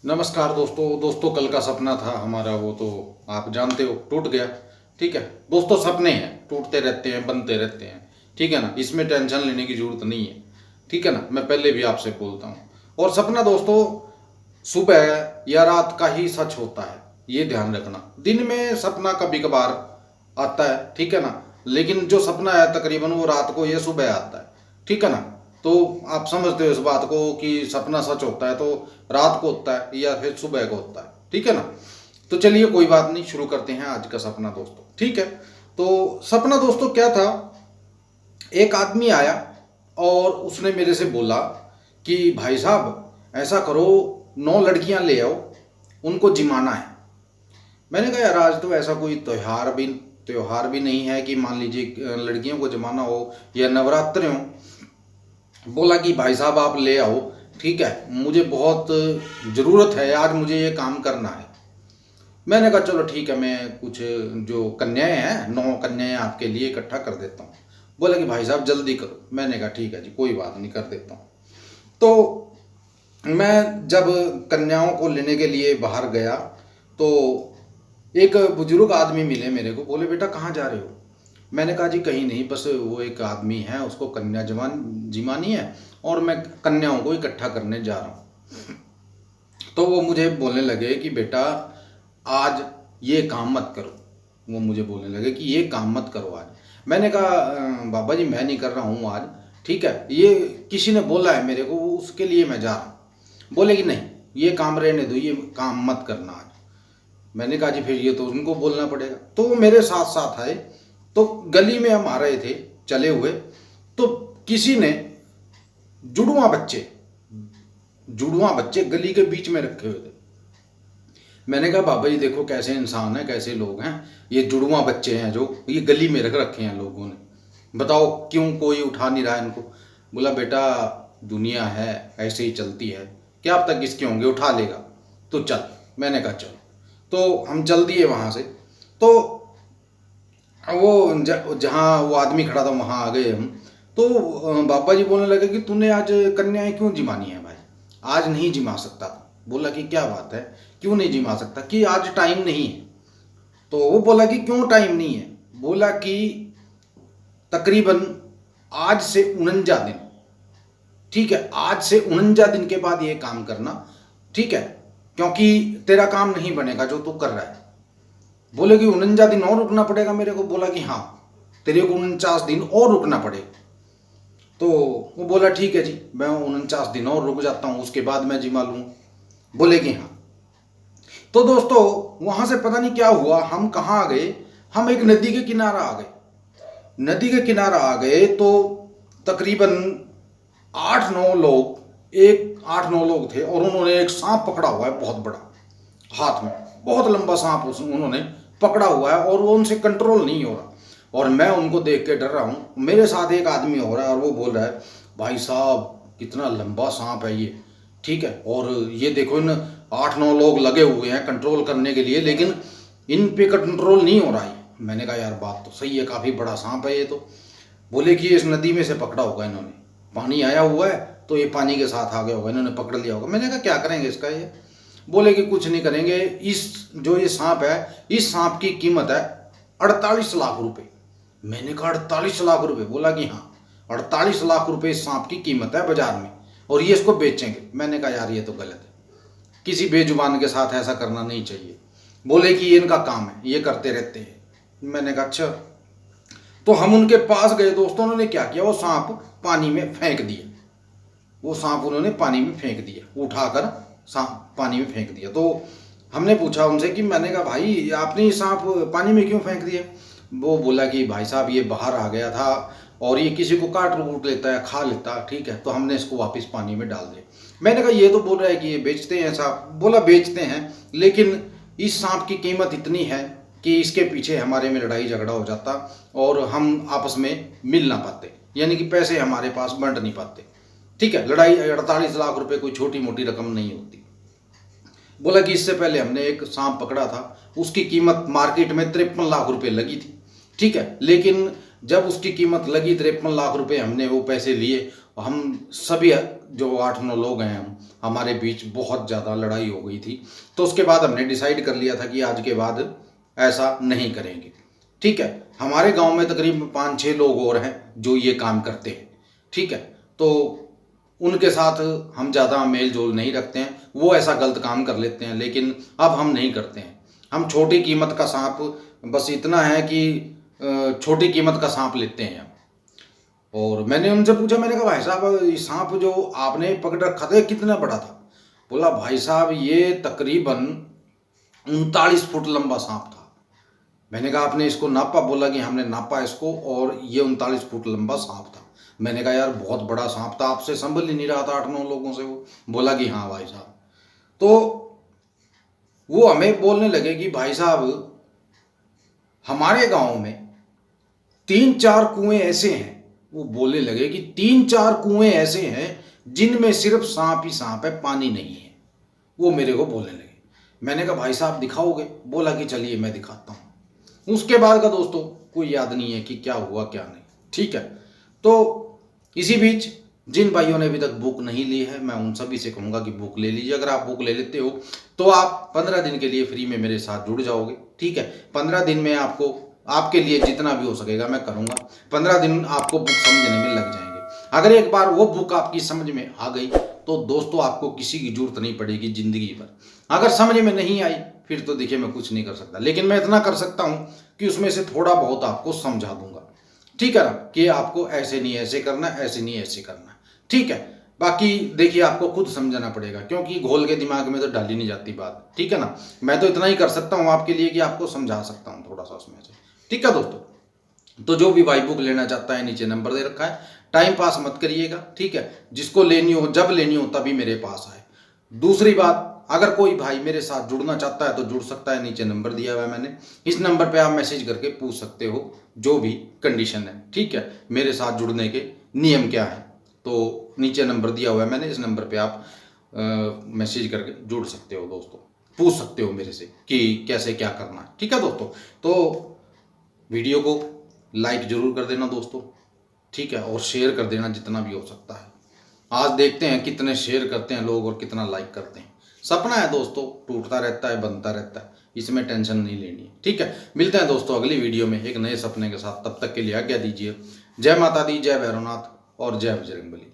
नमस्कार दोस्तों कल का सपना था हमारा, वो तो आप जानते हो टूट गया। ठीक है दोस्तों, सपने हैं, टूटते रहते हैं, बनते रहते हैं। ठीक है ना, इसमें टेंशन लेने की जरूरत नहीं है। ठीक है ना, मैं पहले भी आपसे बोलता हूँ। और सपना दोस्तों सुबह या रात का ही सच होता है, ये ध्यान रखना। दिन में सपना कभी कभार आता है, ठीक है ना, लेकिन जो सपना है तकरीबन वो रात को या सुबह आता है। ठीक है ना, तो आप समझते हो इस बात को कि सपना सच होता है तो रात को होता है या फिर सुबह को होता है। ठीक है ना, तो चलिए कोई बात नहीं, शुरू करते हैं आज का सपना दोस्तों। ठीक है, तो सपना दोस्तों क्या था, एक आदमी आया और उसने मेरे से बोला कि भाई साहब ऐसा करो, 9 लड़कियां ले आओ, उनको जिमाना है। मैंने कहा यार आज तो ऐसा कोई त्योहार भी नहीं है कि मान लीजिए लड़कियों को जमाना हो या नवरात्र हो। बोला कि भाई साहब आप ले आओ, ठीक है, मुझे बहुत ज़रूरत है, आज मुझे ये काम करना है। मैंने कहा चलो ठीक है, मैं कुछ जो कन्याएं हैं 9 कन्याएं आपके लिए इकट्ठा कर देता हूँ। बोला कि भाई साहब जल्दी करो। मैंने कहा ठीक है जी, कोई बात नहीं, कर देता हूँ। तो मैं जब कन्याओं को लेने के लिए बाहर गया तो एक बुजुर्ग आदमी मिले मेरे को, बोले बेटा कहाँ जा रहे हो। मैंने कहा जी कहीं नहीं, बस वो एक आदमी है, उसको कन्या जिमानी है और मैं कन्याओं को इकट्ठा करने जा रहा हूँ। तो वो मुझे बोलने लगे कि बेटा आज ये काम मत करो। वो मुझे बोलने लगे कि ये काम मत करो आज। मैंने कहा बाबा जी मैं नहीं कर रहा हूँ आज, ठीक है, ये किसी ने बोला है मेरे को, उसके लिए मैं जा रहा हूँ। बोले कि नहीं ये काम रहने दो, ये काम मत करना आज। मैंने कहा जी फिर ये तो उनको बोलना पड़ेगा। तो वो मेरे साथ साथ आए, तो गली में हम आ रहे थे चले हुए, तो किसी ने जुड़वा बच्चे गली के बीच में रखे हुए थे। मैंने कहा बाबा जी देखो कैसे इंसान है, कैसे लोग हैं, ये जुड़वा बच्चे हैं जो ये गली में रख रखे हैं लोगों ने, बताओ क्यों कोई उठा नहीं रहा है इनको। बोला बेटा दुनिया है, ऐसे ही चलती है, क्या अब तक किसके होंगे, उठा लेगा तो चल। मैंने कहा चलो, तो हम चल दिए वहाँ से। तो वो जहाँ वो आदमी खड़ा था वहाँ आ गए हम। तो बाबा जी बोलने लगे कि तूने आज कन्याएं क्यों जिमानी है भाई, आज नहीं जिमा सकता था। बोला कि क्या बात है, क्यों नहीं जिमा सकता, कि आज टाइम नहीं है। तो वो बोला कि क्यों टाइम नहीं है। बोला कि तकरीबन आज से 49 दिन, ठीक है, आज से 49 दिन के बाद ये काम करना, ठीक है, क्योंकि तेरा काम नहीं बनेगा जो तू कर रहा है। बोले कि 49 दिन और रुकना पड़ेगा मेरे को। बोला कि हाँ तेरे को 49 दिन और रुकना पड़ेगा। तो वो बोला ठीक है जी, मैं 49 दिन और रुक जाता हूँ, उसके बाद मैं जिमा लूँगा। बोले कि हाँ। तो दोस्तों वहाँ से पता नहीं क्या हुआ, हम कहाँ आ गए, हम एक नदी के किनारा आ गए। नदी के किनारा आ गए तो तकरीबन 8-9 लोग थे और उन्होंने एक सांप पकड़ा हुआ है बहुत बड़ा, हाथ में बहुत लंबा सांप उन्होंने पकड़ा हुआ है और वो उनसे कंट्रोल नहीं हो रहा। और मैं उनको देख के डर रहा हूँ। मेरे साथ एक आदमी हो रहा है और वो बोल रहा है भाई साहब कितना लंबा सांप है ये, ठीक है, और ये देखो इन 8-9 लोग लगे हुए हैं कंट्रोल करने के लिए, लेकिन इन पे कंट्रोल नहीं हो रहा है। मैंने कहा यार बात तो सही है, काफ़ी बड़ा सांप है ये तो। बोले कि इस नदी में से पकड़ा होगा इन्होंने, पानी आया हुआ है तो ये पानी के साथ आ गया होगा, इन्होंने पकड़ लिया होगा। मैंने कहा क्या करेंगे इसका ये। बोले कि कुछ नहीं करेंगे, इस जो ये सांप है, इस सांप की कीमत है 48 लाख रुपए। मैंने कहा 48 लाख रुपए। बोला कि हाँ 48 लाख रुपए इस सांप की कीमत है बाजार में और ये इसको बेचेंगे। मैंने कहा यार ये तो गलत है, किसी बेजुबान के साथ ऐसा करना नहीं चाहिए। बोले कि ये इनका काम है, ये करते रहते हैं। मैंने कहा अच्छा। तो हम उनके पास गए दोस्तों, उन्होंने क्या किया, वो सांप पानी में फेंक दिया। वो सांप उन्होंने पानी में फेंक दिया, उठाकर सांप पानी में फेंक दिया। तो हमने पूछा उनसे कि, मैंने कहा भाई आपने ये सांप पानी में क्यों फेंक दिया। वो बोला कि भाई साहब ये बाहर आ गया था और ये किसी को काट कूट लेता है, खा लेता, ठीक है, तो हमने इसको वापस पानी में डाल दिया। मैंने कहा ये तो बोल रहा है कि ये बेचते हैं सांप। बोला बेचते हैं, लेकिन इस सांप की कीमत इतनी है कि इसके पीछे हमारे में लड़ाई झगड़ा हो जाता और हम आपस में मिल ना पाते, यानी कि पैसे हमारे पास बंट नहीं पाते, ठीक है। लड़ाई 48 लाख रुपए कोई छोटी मोटी रकम नहीं होती। बोला कि इससे पहले हमने एक सांप पकड़ा था, उसकी कीमत मार्केट में 53 लाख रुपए लगी थी, ठीक है, लेकिन जब उसकी कीमत लगी 53 लाख रुपए, हमने वो पैसे लिए, हम सभी जो 8-9 लोग हैं हमारे बीच बहुत ज़्यादा लड़ाई हो गई थी। तो उसके बाद हमने डिसाइड कर लिया था कि आज के बाद ऐसा नहीं करेंगे। ठीक है, हमारे गांव में तकरीबन 5-6 लोग और हैं जो ये काम करते हैं। ठीक है, तो उनके साथ हम ज़्यादा मेल जोल नहीं रखते हैं, वो ऐसा गलत काम कर लेते हैं, लेकिन अब हम नहीं करते हैं। हम छोटी कीमत का सांप, बस इतना है कि छोटी कीमत का सांप लेते हैं। और मैंने उनसे पूछा, मैंने कहा भाई साहब ये सांप जो आपने पकड़ रखा था कितना बड़ा था? बोला भाई साहब ये तकरीबन 39 फुट लंबा सांप था। मैंने कहा आपने इसको नापा? बोला कि हमने नापा इसको और ये 39 फुट लंबा सांप था। मैंने कहा यार बहुत बड़ा सांप था, आपसे संभल ही नहीं रहा था 8-9 लोगों से। वो बोला कि हाँ भाई साहब। तो वो हमें बोलने लगे कि भाई साहब हमारे गांव में 3-4 कुएं ऐसे हैं, वो बोलने लगे कि 3-4 कुएं ऐसे हैं जिनमें सिर्फ सांप ही सांप है, पानी नहीं है। वो मेरे को बोलने लगे। मैंने कहा भाई साहब दिखाओगे? बोला कि चलिए मैं दिखाता हूँ। उसके बाद का दोस्तों कोई याद नहीं है कि क्या हुआ क्या नहीं। ठीक है, तो इसी बीच जिन भाइयों ने अभी तक बुक नहीं ली है, मैं उन सभी से कहूँगा कि बुक ले लीजिए। अगर आप बुक ले लेते हो तो आप 15 दिन के लिए फ्री में मेरे साथ जुड़ जाओगे। ठीक है, 15 दिन में आपको आपके लिए जितना भी हो सकेगा मैं करूँगा। 15 दिन आपको बुक समझने में लग जाएंगे। अगर एक बार वो बुक आपकी समझ में आ गई तो दोस्तों आपको किसी की जरूरत नहीं पड़ेगी ज़िंदगी भर। अगर समझ में नहीं आई फिर तो देखिए मैं कुछ नहीं कर सकता, लेकिन मैं इतना कर सकता हूँ कि उसमें से थोड़ा बहुत आपको समझा दूंगा। ठीक है ना, कि आपको ऐसे नहीं ऐसे करना, ऐसे नहीं ऐसे करना। ठीक है, बाकी देखिए आपको खुद समझना पड़ेगा, क्योंकि घोल के दिमाग में तो डाली नहीं जाती बात। ठीक है ना, मैं तो इतना ही कर सकता हूँ आपके लिए कि आपको समझा सकता हूँ थोड़ा सा उसमें से। ठीक है दोस्तों, तो जो भी भाई बुक लेना चाहता है नीचे नंबर दे रखा है। टाइम पास मत करिएगा। ठीक है, जिसको लेनी हो जब लेनी हो तभी मेरे पास आए। दूसरी बात, अगर कोई भाई मेरे साथ जुड़ना चाहता है तो जुड़ सकता है, नीचे नंबर दिया हुआ है मैंने। इस नंबर पे आप मैसेज करके पूछ सकते हो जो भी कंडीशन है। ठीक है, मेरे साथ जुड़ने के नियम क्या है, तो नीचे नंबर दिया हुआ है मैंने, इस नंबर पे आप मैसेज करके जुड़ सकते हो दोस्तों। पूछ सकते हो मेरे से कि कैसे क्या करना है। ठीक है दोस्तों, तो वीडियो को लाइक जरूर कर देना दोस्तों। ठीक है, और शेयर कर देना जितना भी हो सकता है। आज देखते हैं कितने शेयर करते हैं लोग और कितना लाइक करते हैं। सपना है दोस्तों, टूटता रहता है बनता रहता है, इसमें टेंशन नहीं लेनी है। ठीक है, मिलते हैं दोस्तों अगली वीडियो में एक नए सपने के साथ। तब तक के लिए आज्ञा दीजिए। जय माता दी, जय भैरवनाथ और जय बजरंगबली।